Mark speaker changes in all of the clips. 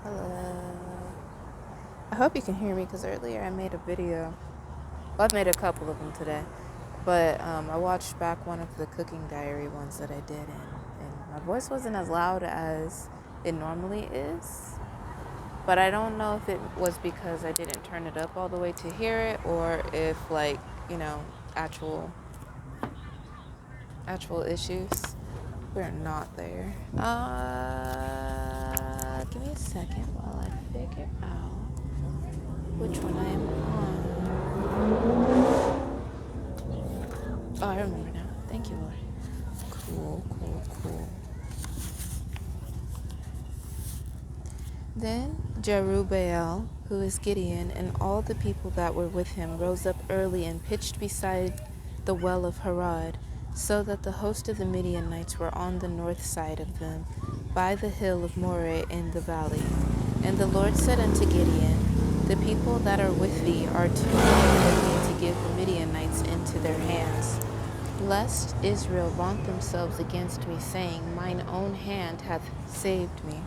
Speaker 1: Hello. I hope you can hear me because earlier I made a video. Well, I've made a couple of them today. But I watched back one of the cooking diary ones that I did, and my voice wasn't as loud as it normally is. But I don't know if it was because I didn't turn it up all the way to hear it, or if, like, actual issues. We're not there. Give me a second while I figure out which one I am on. Oh, I remember now. Thank you, Lord. Cool. Then Jerubbaal, who is Gideon, and all the people that were with him rose up early and pitched beside the well of Harod, so that the host of the Midianites were on the north side of them, by the hill of Moreh in the valley. And the Lord said unto Gideon, The people that are with thee are too many for me to give the Midianites into their hands, lest Israel vaunt themselves against me, saying, Mine own hand hath saved me.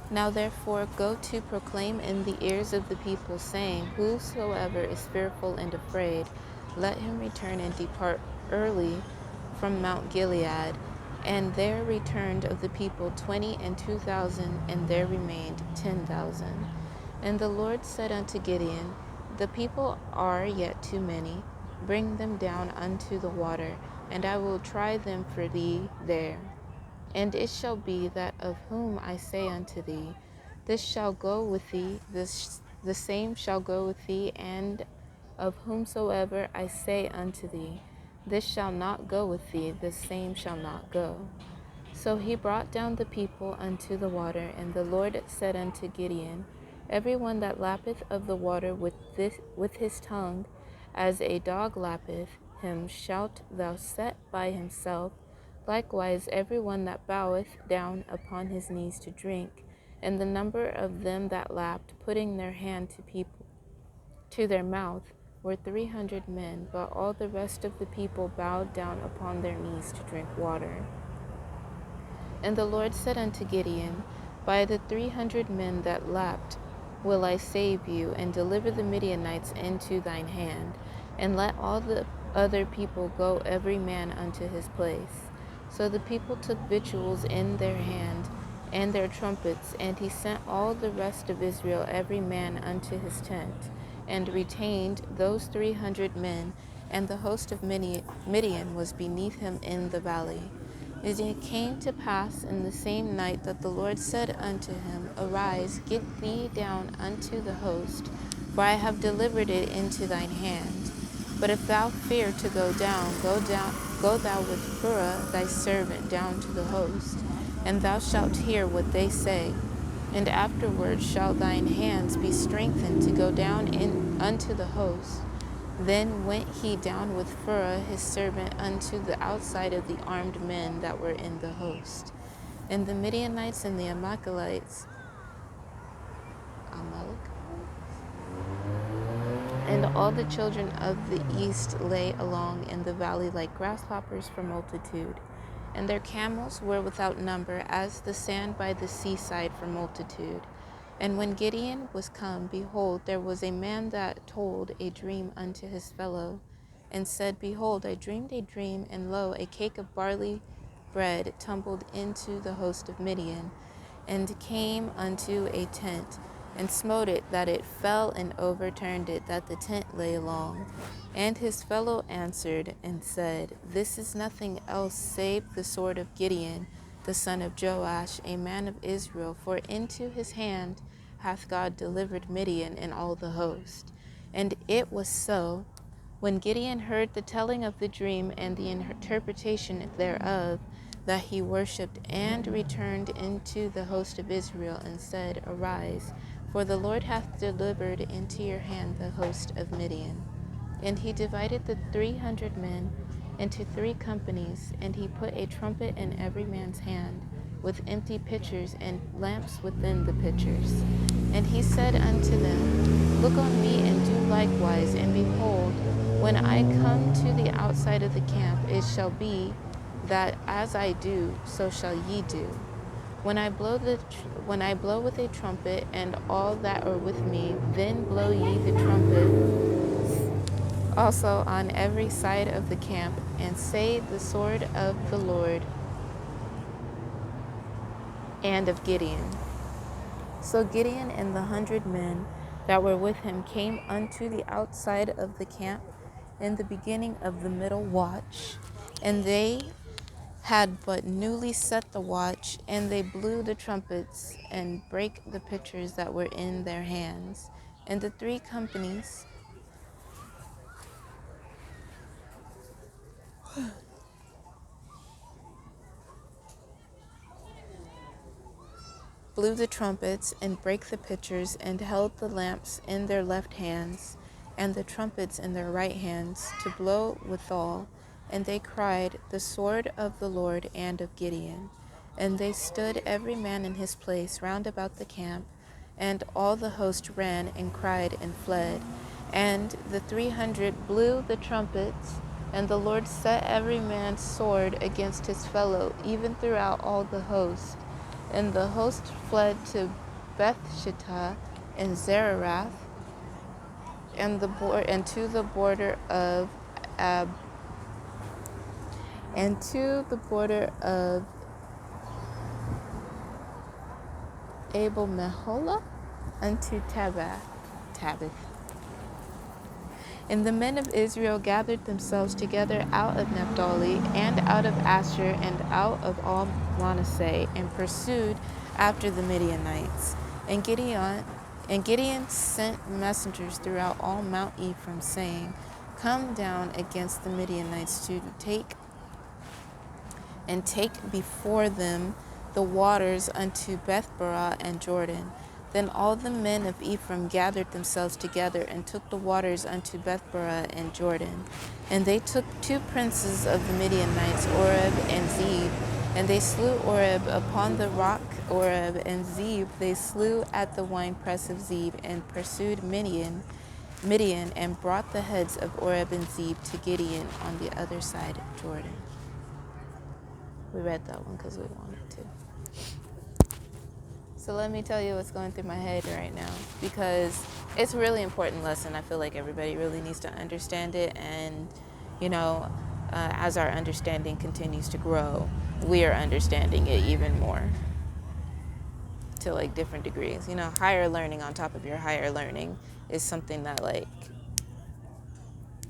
Speaker 1: Now therefore go to proclaim in the ears of the people, saying, Whosoever is fearful and afraid, let him return and depart early from Mount Gilead. And there returned of the people 22,000, and there remained 10,000. And the Lord said unto Gideon, The people are yet too many. Bring them down unto the water, and I will try them for thee there. And it shall be that of whom I say unto thee, This shall go with thee, the same shall go with thee, and of whomsoever I say unto thee, This shall not go with thee, the same shall not go. So he brought down the people unto the water, and the Lord said unto Gideon, Every one that lappeth of the water with his tongue, as a dog lappeth, him shalt thou set by himself. Likewise every one that boweth down upon his knees to drink. And the number of them that lapped, putting their hand to their mouth, were 300 men, but all the rest of the people bowed down upon their knees to drink water. And the Lord said unto Gideon, By the 300 men that lapped will I save you, and deliver the Midianites into thine hand, and let all the other people go every man unto his place. So the people took victuals in their hand, and their trumpets, and he sent all the rest of Israel every man unto his tent, and retained those 300 men, and the host of Midian was beneath him in the valley. And it came to pass in the same night that the Lord said unto him, Arise, get thee down unto the host, for I have delivered it into thine hand. But if thou fear to go thou with Phurah thy servant down to the host, and thou shalt hear what they say. And afterward shall thine hands be strengthened to go down unto the host. Then went he down with Phurah his servant unto the outside of the armed men that were in the host. And the Midianites and the Amalekites, and all the children of the east lay along in the valley like grasshoppers for multitude. And their camels were without number, as the sand by the seaside for multitude. And when Gideon was come, behold, there was a man that told a dream unto his fellow, and said, Behold, I dreamed a dream, and lo, a cake of barley bread tumbled into the host of Midian, and came unto a tent, and smote it, that it fell, and overturned it, that the tent lay along. And his fellow answered and said, This is nothing else save the sword of Gideon, the son of Joash, a man of Israel, for into his hand hath God delivered Midian and all the host. And it was so, when Gideon heard the telling of the dream and the interpretation thereof, that he worshipped and returned into the host of Israel, and said, Arise, for the Lord hath delivered into your hand the host of Midian. And he divided the 300 men into 3 companies, and he put a trumpet in every man's hand, with empty pitchers and lamps within the pitchers. And he said unto them, Look on me, and do likewise, and behold, when I come to the outside of the camp, it shall be that as I do, so shall ye do. When I blow with a trumpet, and all that are with me, then blow ye the trumpet also on every side of the camp, and say, the sword of the Lord and of Gideon. So Gideon and the 100 men that were with him came unto the outside of the camp in the beginning of the middle watch, and they had but newly set the watch, and they blew the trumpets and brake the pitchers that were in their hands. And the 3 companies blew the trumpets and brake the pitchers, and held the lamps in their left hands, and the trumpets in their right hands, to blow withal. And they cried, the sword of the Lord and of Gideon. And they stood every man in his place round about the camp, and all the host ran and cried and fled. And the 300 blew the trumpets, and the Lord set every man's sword against his fellow, even throughout all the host. And the host fled to Bethshittah and Zererath, and to the border of Ab, and to the border of Abel Meholah, unto Tabith. And the men of Israel gathered themselves together out of Naphtali, and out of Asher, and out of all Manasseh, and pursued after the Midianites. And Gideon sent messengers throughout all Mount Ephraim, saying, come down against the Midianites to take before them the waters unto Bethbarah and Jordan. Then all the men of Ephraim gathered themselves together, and took the waters unto Bethbarah and Jordan. And they took 2 princes of the Midianites, Oreb and Zeb, and they slew Oreb upon the rock Oreb, and Zeb they slew at the winepress of Zeb, and pursued Midian, and brought the heads of Oreb and Zeb to Gideon on the other side of Jordan. We read that one because we wanted to. So let me tell you what's going through my head right now, because it's a really important lesson. I feel like everybody really needs to understand it, and as our understanding continues to grow, we are understanding it even more to like different degrees. Higher learning on top of your higher learning is something that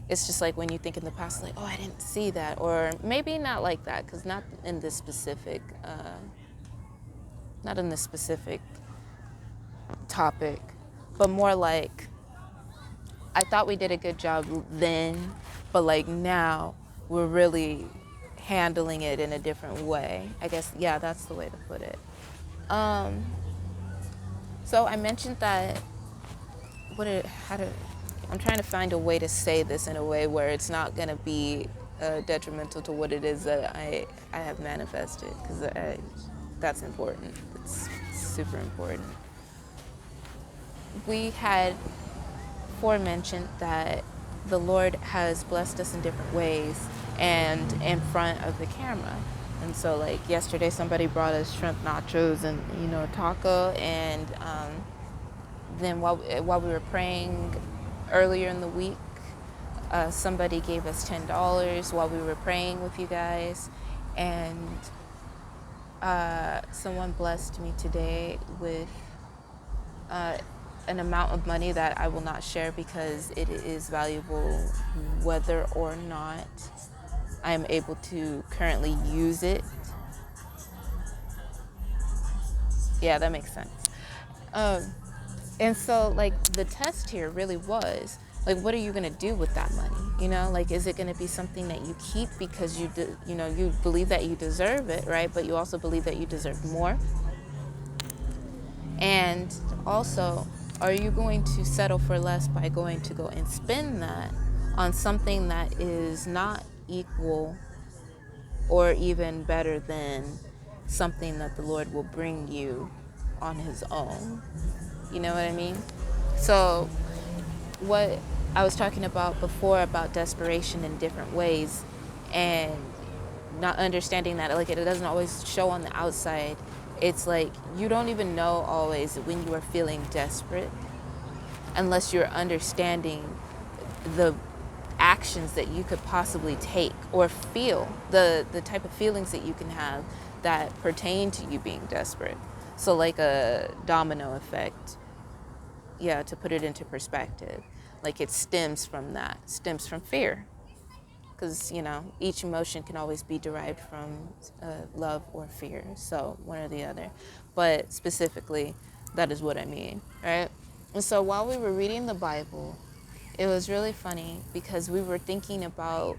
Speaker 1: it's just like when you think in the past, like, oh, I didn't see that, or maybe not like that, because not in this specific topic, but more like I thought we did a good job then, but like now we're really handling it in a different way. I guess, yeah, that's the way to put it. So I mentioned that I'm trying to find a way to say this in a way where it's not going to be detrimental to what it is that I have manifested, because that's important. It's super important. We had forementioned that the Lord has blessed us in different ways and in front of the camera. And so like yesterday somebody brought us shrimp nachos and taco, and then while we were praying earlier in the week, somebody gave us $10 while we were praying with you guys, and someone blessed me today with an amount of money that I will not share because it is valuable whether or not I am able to currently use it. Yeah, that makes sense. And so like the test here really was like, what are you going to do with that money? Like, is it going to be something that you keep because you believe that you deserve it, right? But you also believe that you deserve more. And also, are you going to settle for less by going to go and spend that on something that is not equal or even better than something that the Lord will bring you on his own? You know what I mean? So what I was talking about before about desperation in different ways, and not understanding that like it doesn't always show on the outside, it's like you don't even know always when you are feeling desperate unless you're understanding the actions that you could possibly take or feel, the type of feelings that you can have that pertain to you being desperate. So like a domino effect, yeah, to put it into perspective, like it stems from that, stems from fear, because each emotion can always be derived from love or fear, so one or the other, but specifically that is what I mean, right? And so while we were reading the Bible, it was really funny because we were thinking about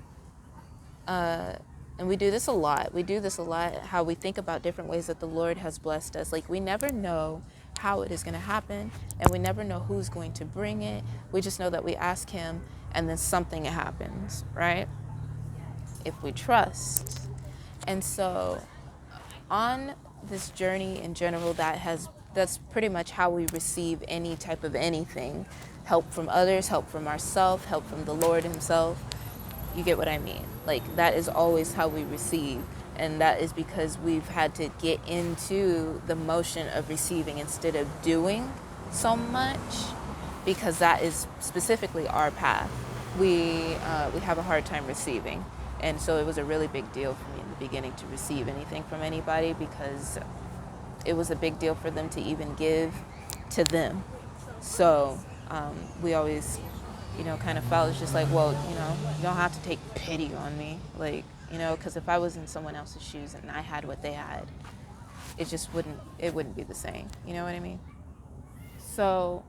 Speaker 1: and we do this a lot. We do this a lot, how we think about different ways that the Lord has blessed us. Like, we never know how it is going to happen, and we never know who's going to bring it. We just know that we ask Him, and then something happens, right? If we trust. And so on this journey in general, that's pretty much how we receive any type of anything. Help from others, help from ourselves, help from the Lord Himself. You get what I mean? Like, that is always how we receive. And that is because we've had to get into the motion of receiving instead of doing so much, because that is specifically our path. We have a hard time receiving. And so it was a really big deal for me in the beginning to receive anything from anybody, because it was a big deal for them to even give to them. So we always kind of felt, it's just like, well, you don't have to take pity on me. Like, because if I was in someone else's shoes and I had what they had, it wouldn't be the same. You know what I mean? So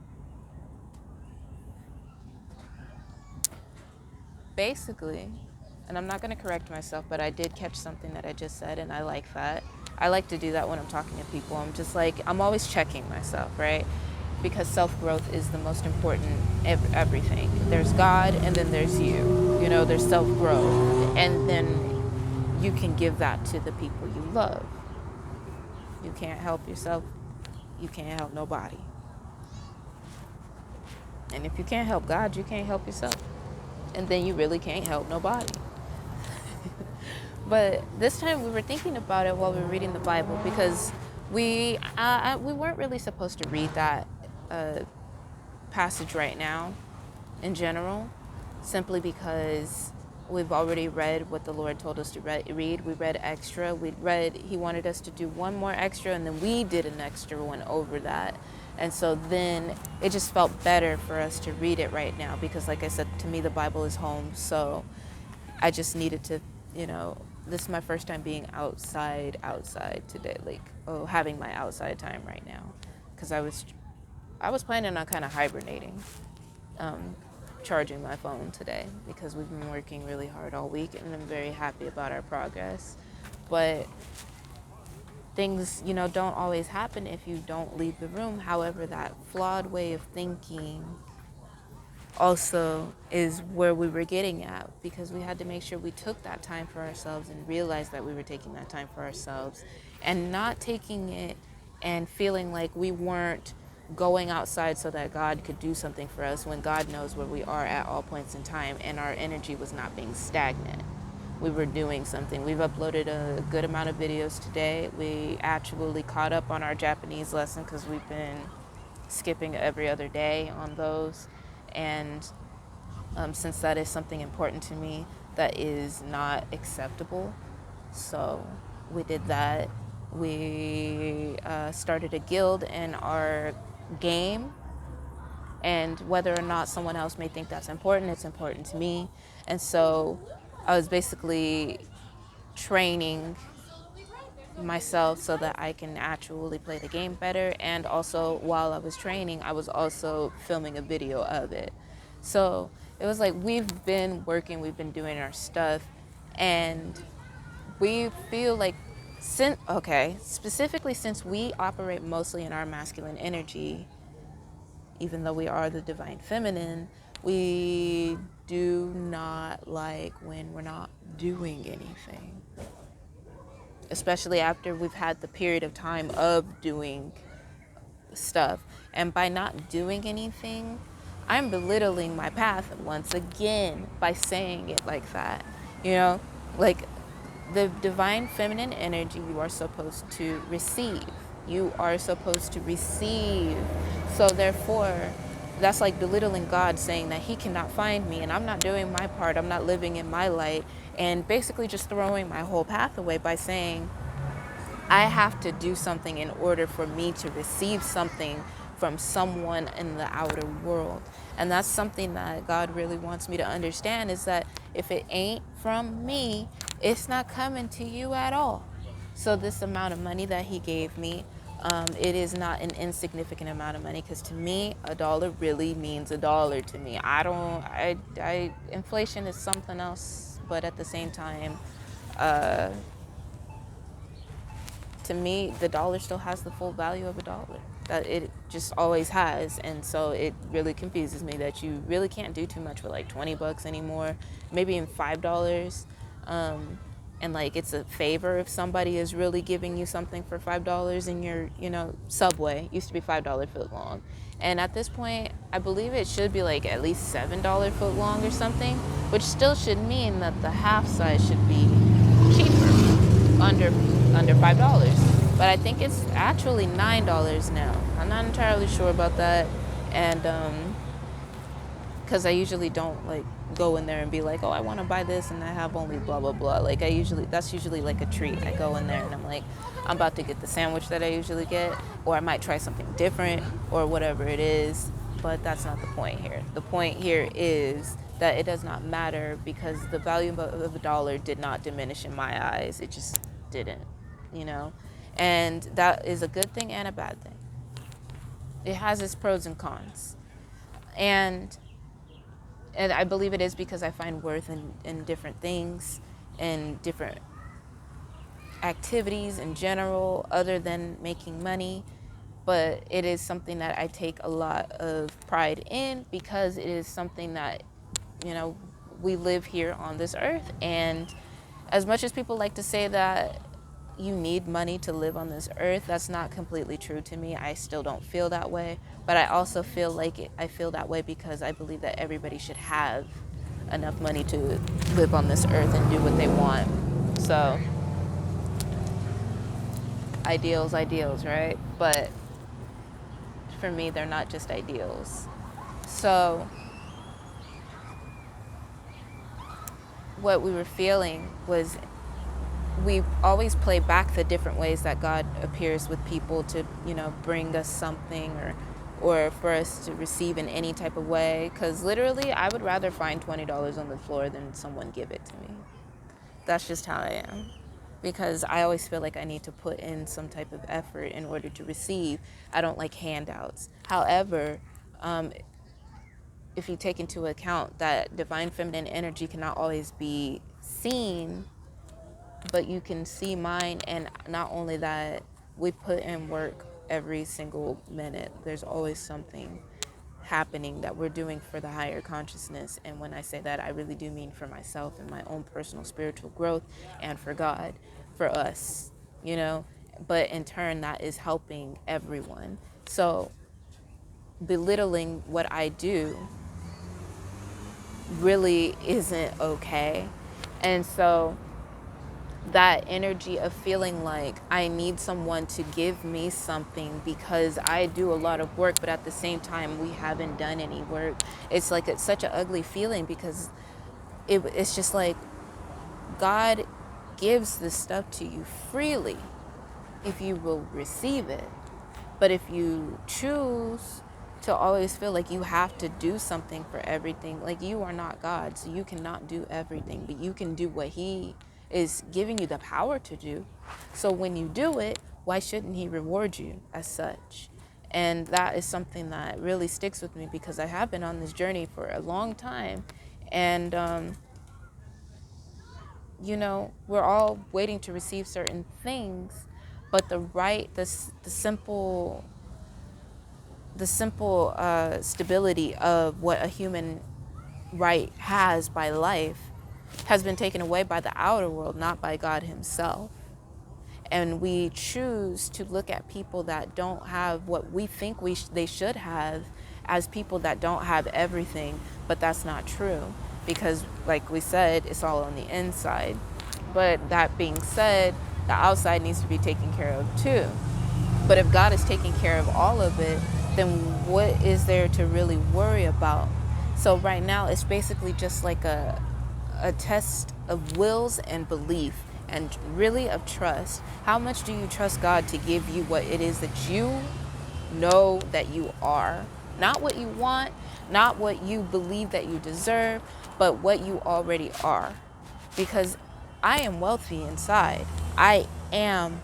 Speaker 1: basically, and I'm not going to correct myself, but I did catch something that I just said, and I like that. I like to do that when I'm talking to people. I'm just like, I'm always checking myself, right? Because self-growth is the most important everything. There's God, and then there's you. There's self-growth. And then you can give that to the people you love. You can't help yourself. You can't help nobody. And if you can't help God, you can't help yourself. And then you really can't help nobody. But this time we were thinking about it while we were reading the Bible, because we weren't really supposed to read that passage right now in general, simply because we've already read what the Lord told us to read. We read extra. He wanted us to do one more extra, and then we did an extra one over that. And so then it just felt better for us to read it right now, because like I said, to me, the Bible is home. So I just needed to, this is my first time being outside today, like, having my outside time right now, because I was planning on kind of hibernating, charging my phone today, because we've been working really hard all week, and I'm very happy about our progress. But things, don't always happen if you don't leave the room. However, that flawed way of thinking also is where we were getting at, because we had to make sure we took that time for ourselves and realized that we were taking that time for ourselves, and not taking it and feeling like we weren't going outside so that God could do something for us, when God knows where we are at all points in time, and our energy was not being stagnant. We were doing something. We've uploaded a good amount of videos today. We actually caught up on our Japanese lesson, because we've been skipping every other day on those. And since that is something important to me, that is not acceptable. So we did that. We started a guild in our game. And whether or not someone else may think that's important, it's important to me. And so I was basically training myself so that I can actually play the game better. And also, while I was training, I was also filming a video of it. So it was like, we've been working, we've been doing our stuff, and we feel like, specifically since we operate mostly in our masculine energy, even though we are the divine feminine, we do not like when we're not doing anything. Especially after we've had the period of time of doing stuff. And by not doing anything, I'm belittling my path once again by saying it like that. Like, the divine feminine energy, you are supposed to receive. You are supposed to receive. So therefore, that's like belittling God, saying that he cannot find me and I'm not doing my part. I'm not living in my light, and basically just throwing my whole path away by saying I have to do something in order for me to receive something from someone in the outer world. And that's something that God really wants me to understand, is that if it ain't from me, it's not coming to you at all. So this amount of money that he gave me, it is not an insignificant amount of money, because to me, a dollar really means a dollar to me. Inflation is something else, but at the same time, to me, the dollar still has the full value of a dollar. That it just always has. And so it really confuses me that you really can't do too much with like 20 bucks anymore, maybe even $5. And like it's a favor if somebody is really giving you something for $5 in your, Subway used to be $5 foot long. And at this point, I believe it should be like at least $7 foot long or something, which still should mean that the half size should be cheaper, under $5. But I think it's actually $9 now. I'm not entirely sure about that, and because I usually don't like go in there and be like, oh, I want to buy this and I have only blah blah blah. Like that's usually like a treat. I go in there and I'm like, I'm about to get the sandwich that I usually get, or I might try something different or whatever it is. But that's not the point here. The point here is that it does not matter, because the value of a dollar did not diminish in my eyes. It just didn't, and that is a good thing and a bad thing. It has its pros and cons, and I believe it is because I find worth in different things and different activities in general other than making money. But it is something that I take a lot of pride in, because it is something that, we live here on this earth. And as much as people like to say that you need money to live on this earth, that's not completely true to me. I still don't feel that way. But I also feel like I feel that way because I believe that everybody should have enough money to live on this earth and do what they want. So, ideals, right? But for me, they're not just ideals. So, what we were feeling was, we always play back the different ways that God appears with people to, bring us something or for us to receive in any type of way. Because literally, I would rather find $20 on the floor than someone give it to me. That's just how I am. Because I always feel like I need to put in some type of effort in order to receive. I don't like handouts. However, if you take into account that divine feminine energy cannot always be seen, but you can see mine, and not only that, we put in work every single minute. There's always something happening that we're doing for the higher consciousness. And when I say that, I really do mean for myself and my own personal spiritual growth, and for God, for us, but in turn that is helping everyone. So belittling what I do really isn't okay. And so that energy of feeling like I need someone to give me something because I do a lot of work, but at the same time we haven't done any work. It's such an ugly feeling, because it's just like God gives this stuff to you freely if you will receive it. But if you choose to always feel like you have to do something for everything, like, you are not God, so you cannot do everything, but you can do what he is giving you the power to do. So when you do it, why shouldn't he reward you as such? And that is something that really sticks with me, because I have been on this journey for a long time. And, we're all waiting to receive certain things, but the simple stability of what a human right has by life has been taken away by the outer world, not by God himself. And we choose to look at people that don't have what we think they should have as people that don't have everything, but that's not true, because like we said, it's all on the inside. But that being said, the outside needs to be taken care of too. But if God is taking care of all of it, then what is there to really worry about? So right now, it's basically just like a test of wills and belief, and really of trust. How much do you trust God to give you what it is that you know that you are? Not what you want, not what you believe that you deserve, but what you already are. Because I am wealthy inside. I am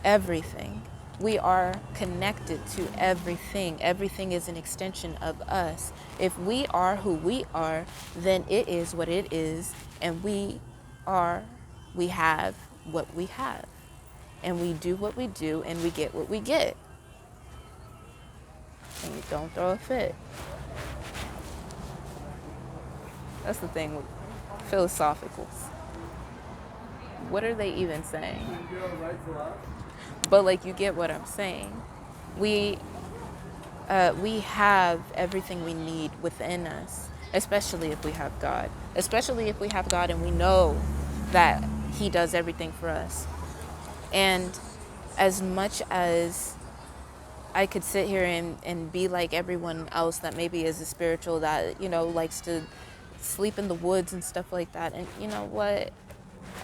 Speaker 1: everything. We are connected to everything. Everything is an extension of us. If we are who we are, then it is what it is, and we have what we have. And we do what we do, and we get what we get. And you don't throw a fit. That's the thing with philosophicals. What are they even saying? But like, you get what I'm saying. We have everything we need within us, especially if we have God. Especially if we have God and we know that He does everything for us. And as much as I could sit here and be like everyone else that maybe is a spiritual, that, likes to sleep in the woods and stuff like that. And you know what?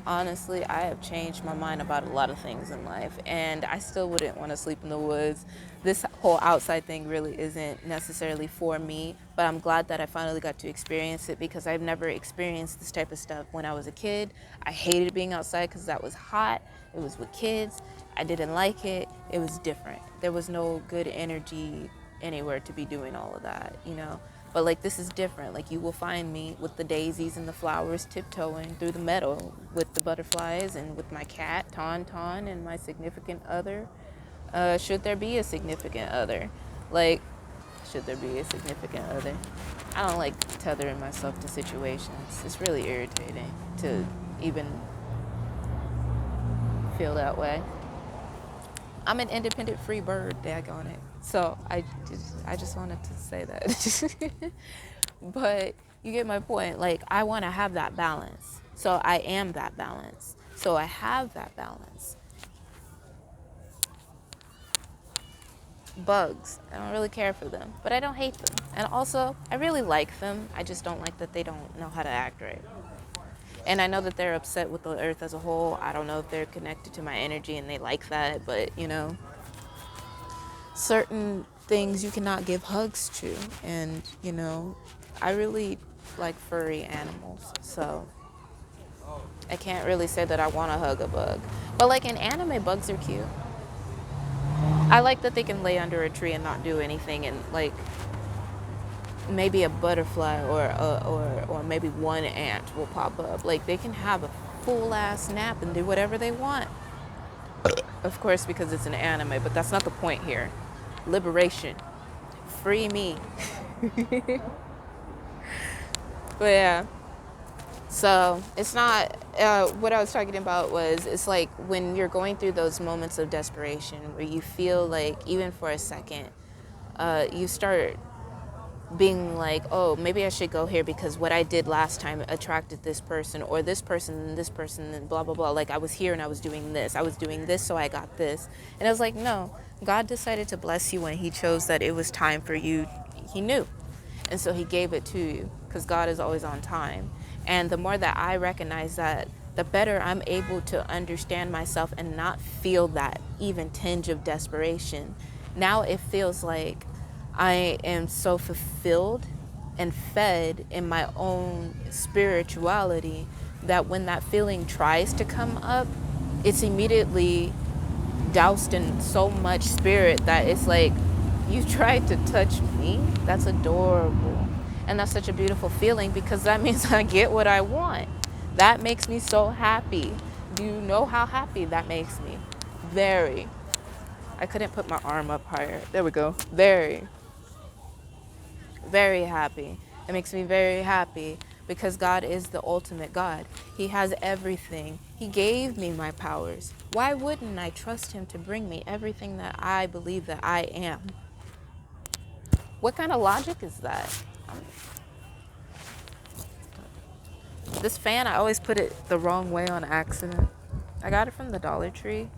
Speaker 1: Honestly, I have changed my mind about a lot of things in life, and I still wouldn't want to sleep in the woods. This whole outside thing really isn't necessarily for me, but I'm glad that I finally got to experience it, because I've never experienced this type of stuff. When I was a kid, I hated being outside because that was hot. It was with kids. I didn't like it. It was different. There was no good energy anywhere to be doing all of that. But like, this is different. Like, you will find me with the daisies and the flowers, tiptoeing through the meadow with the butterflies, and with my cat Tauntaun and my significant other. Should there be a significant other? Like, should there be a significant other? I don't like tethering myself to situations. It's really irritating to even feel that way. I'm an independent free bird, daggone it. So I just wanted to say that. But you get my point. Like, I want to have that balance. So I am that balance. So I have that balance. Bugs, I don't really care for them, but I don't hate them. And also, I really like them. I just don't like that they don't know how to act right. And I know that they're upset with the earth as a whole. I don't know if they're connected to my energy and they like that, but certain things you cannot give hugs to. And, I really like furry animals, so I can't really say that I want to hug a bug. But like, in anime, bugs are cute. I like that they can lay under a tree and not do anything, and like, maybe a butterfly or maybe one ant will pop up. Like, they can have a full ass nap and do whatever they want. Of course, because it's an anime, but that's not the point here. Liberation. Free me. But yeah. So it's not, what I was talking about was, it's like when you're going through those moments of desperation where you feel like, even for a second, you start being like, oh, maybe I should go here because what I did last time attracted this person, or this person, and blah, blah, blah. Like, I was here and I was doing this, so I got this. And I was like, no, God decided to bless you when He chose that it was time for you. He knew. And so He gave it to you, because God is always on time. And the more that I recognize that, the better I'm able to understand myself and not feel that even tinge of desperation. Now it feels like I am so fulfilled and fed in my own spirituality that when that feeling tries to come up, it's immediately doused in so much spirit that it's like, you tried to touch me? That's adorable. And that's such a beautiful feeling, because that means I get what I want. That makes me so happy. Do you know how happy that makes me? Very. I couldn't put my arm up higher. There we go. Very. Very happy. It makes me very happy, because God is the ultimate God. He has everything. He gave me my powers. Why wouldn't I trust Him to bring me everything that I believe that I am? What kind of logic is that? This fan, I always put it the wrong way on accident. I got it from the Dollar Tree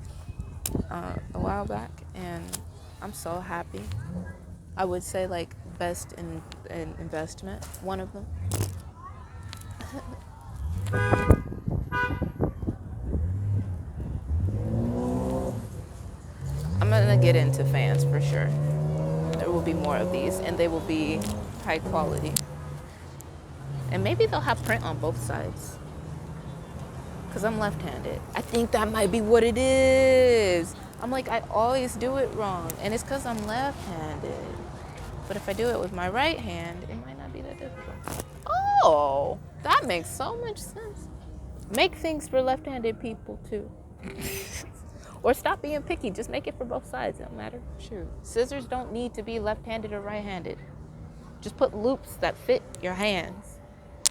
Speaker 1: a while back, and I'm so happy. I would say like best in investment, one of them. I'm gonna get into fans for sure. There will be more of these, and they will be high quality. And maybe they'll have print on both sides. Because I'm left-handed. I think that might be what it is. I'm like, I always do it wrong. And it's because I'm left-handed. But if I do it with my right hand, it might not be that difficult. Oh, that makes so much sense. Make things for left-handed people, too. Or stop being picky. Just make it for both sides. It don't matter. Shoot. Scissors don't need to be left-handed or right-handed. Just put loops that fit your hands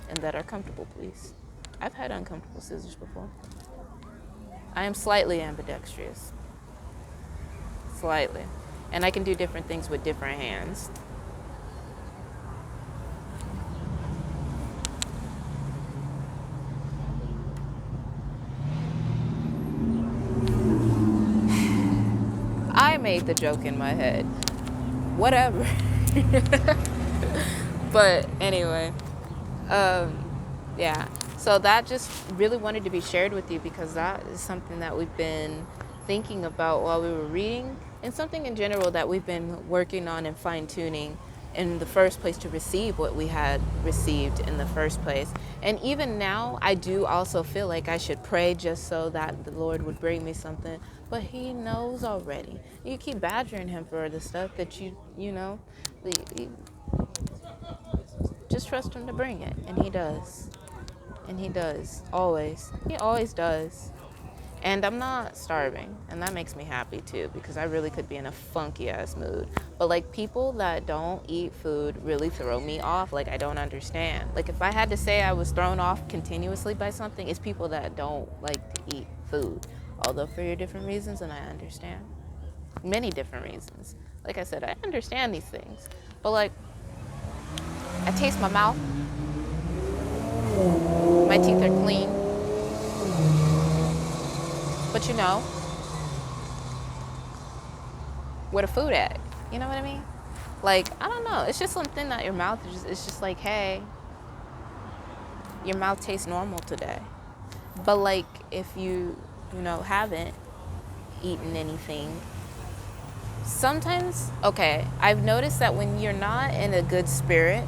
Speaker 1: and that are comfortable, please. I've had uncomfortable scissors before. I am slightly ambidextrous. Slightly. And I can do different things with different hands. I made the joke in my head. Whatever. But anyway, yeah. So that just really wanted to be shared with you because that is something that we've been thinking about while we were reading, and something in general that we've been working on and fine-tuning in the first place to receive what we had received in the first place. And even now, I do also feel like I should pray just so that the Lord would bring me something, but he knows already. You keep badgering him for the stuff that you know, just trust him to bring it, and he does. And he does, always. He always does. And I'm not starving, and that makes me happy too, because I really could be in a funky ass mood. But like, people that don't eat food really throw me off. Like, I don't understand. Like, if I had to say I was thrown off continuously by something, it's people that don't like to eat food. Although for your different reasons, and I understand. Many different reasons. Like I said, I understand these things. But like, I taste my mouth. My teeth are clean. But you know, where the food at? You know what I mean? Like, I don't know. It's just something that your mouth is it's just like, hey, your mouth tastes normal today. But like, if you haven't eaten anything, sometimes, okay, I've noticed that when you're not in a good spirit,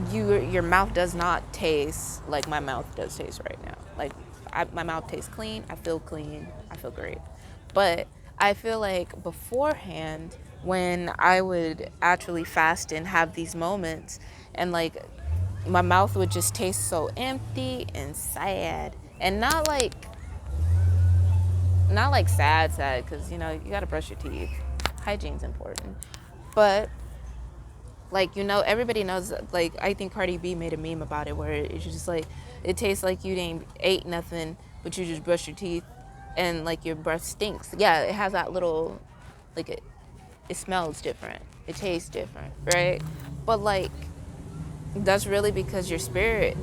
Speaker 1: your mouth does not taste like my mouth does taste right now. Like, my mouth tastes clean. I feel clean. I feel great. But I feel like beforehand, when I would actually fast and have these moments, and like, my mouth would just taste so empty and sad, and not like sad, because you gotta brush your teeth. Hygiene's important. But like, everybody knows, like, I think Cardi B made a meme about it where it's just like, it tastes like you didn't ate nothing, but you just brush your teeth, and like your breath stinks. Yeah, it has that little, like, it smells different. It tastes different, right? But like, that's really because your spirit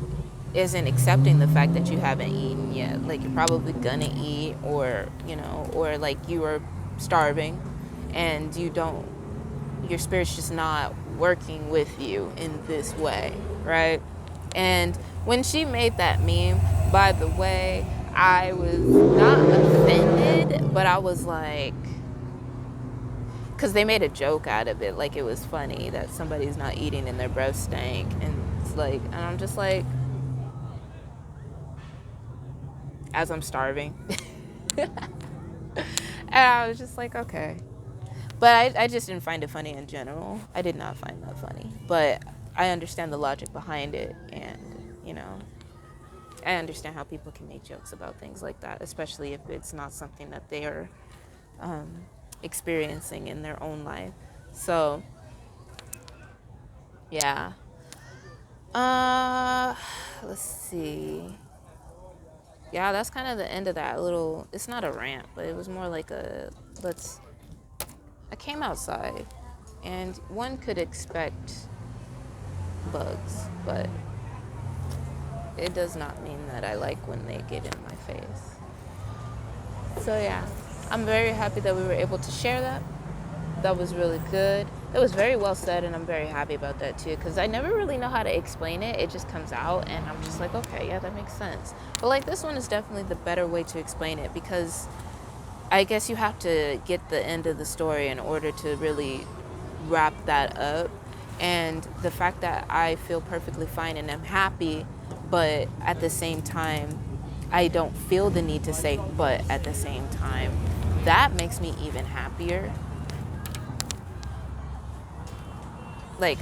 Speaker 1: isn't accepting the fact that you haven't eaten yet. Like, you're probably gonna eat, or or like you are starving, and your spirit's just not working with you in this way, right? And when she made that meme, by the way, I was not offended, but I was like, because they made a joke out of it, like it was funny that somebody's not eating and their breath stank, and it's like, and I'm just like, as I'm starving. And I was just like, okay. But I just didn't find it funny in general. I did not find that funny. But I understand the logic behind it. And, I understand how people can make jokes about things like that, especially if it's not something that they are experiencing in their own life. So, yeah. Let's see. Yeah, that's kind of the end of that little, it's not a rant, but it was more like I came outside, and one could expect bugs, but it does not mean that I like when they get in my face. So yeah, I'm very happy that we were able to share that. That was really good. It was very well said, and I'm very happy about that too, because I never really know how to explain it. It just comes out, and I'm just like, okay, yeah, that makes sense. But like this one is definitely the better way to explain it, because I guess you have to get the end of the story in order to really wrap that up. And the fact that I feel perfectly fine and I'm happy, but at the same time, I don't feel the need to say but at the same time, that makes me even happier. Like,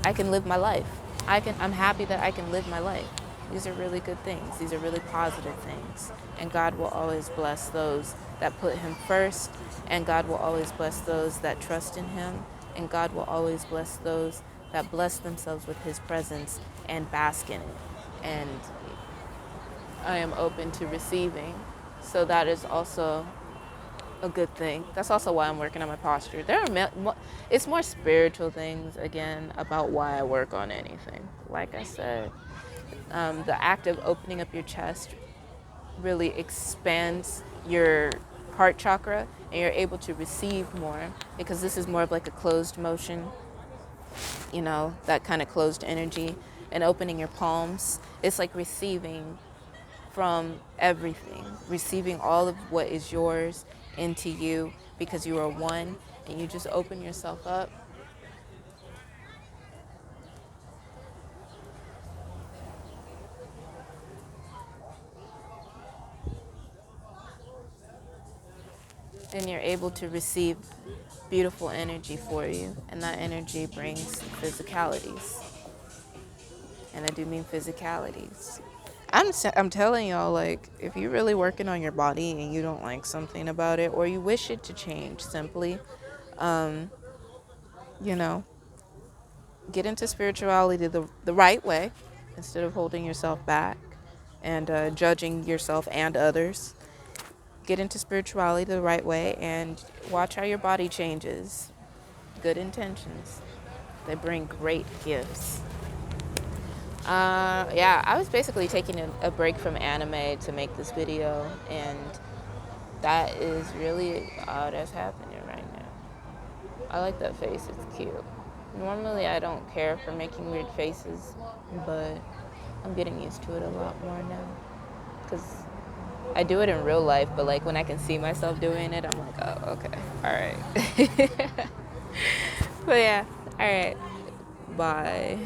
Speaker 1: I can live my life. I'm happy that I can live my life. These are really good things. These are really positive things. And God will always bless those that put him first, and God will always bless those that trust in him, and God will always bless those that bless themselves with his presence and bask in it. And I am open to receiving. So that is also a good thing. That's also why I'm working on my posture. It's more spiritual things, again, about why I work on anything. Like I said, the act of opening up your chest really expands your heart chakra, and you're able to receive more, because this is more of like a closed motion, that kind of closed energy. And opening your palms, it's like receiving from everything, receiving all of what is yours into you, because you are one, and you just open yourself up. And you're able to receive beautiful energy for you, and that energy brings physicalities. And I do mean physicalities. I'm telling y'all, like, if you're really working on your body and you don't like something about it, or you wish it to change, simply, you know, get into spirituality the right way, instead of holding yourself back and judging yourself and others. Get into spirituality the right way and watch how your body changes. Good intentions, they bring great gifts. Yeah, I was basically taking a break from anime to make this video, and that is really all that's happening right now. I like that face, it's cute. Normally I don't care for making weird faces, but I'm getting used to it a lot more now, because I do it in real life, but like when I can see myself doing it, I'm like, oh, okay, all right. But yeah, all right, bye.